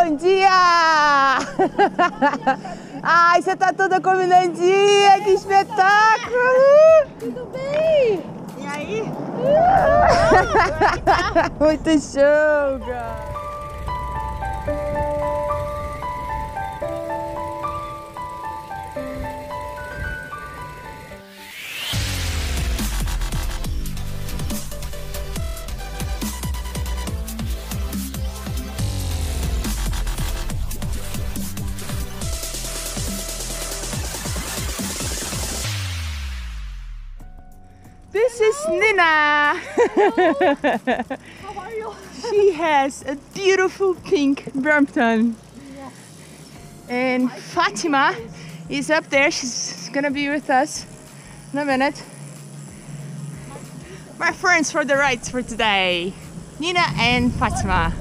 bom dia! Ai, você tá toda combinandinha, que espetáculo! Tudo bem? E aí? Muito show, cara! This is Nyna. How are you? She has a beautiful pink Brompton. Yes. And Fátima is up there. She's gonna be with us in a minute. My friends for the rides for today, Nyna and Fátima.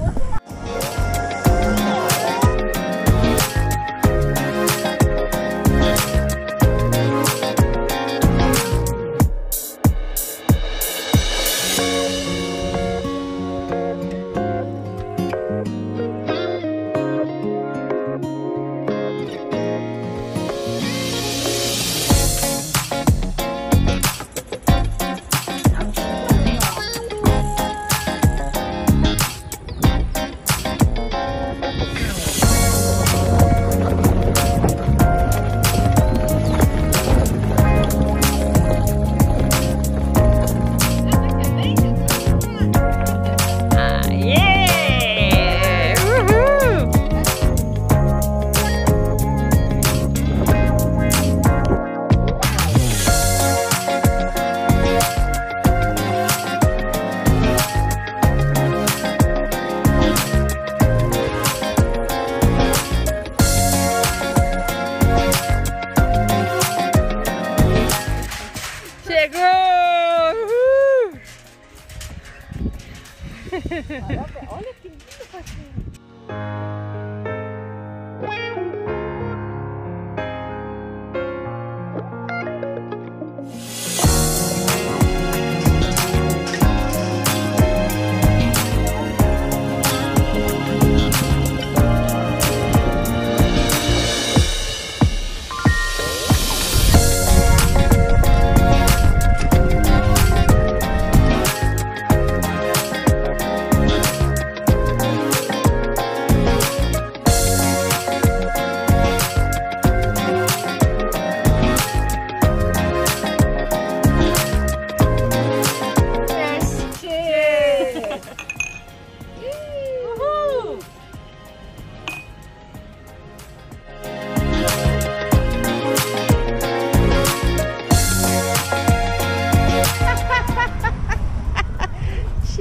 Olha que lindo, Fátima.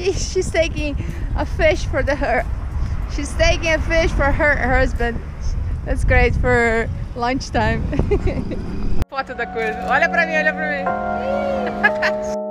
She's taking a fish for her. She's taking a fish for her husband. That's great for lunchtime. Foto da coisa. Olha pra mim, olha pra mim.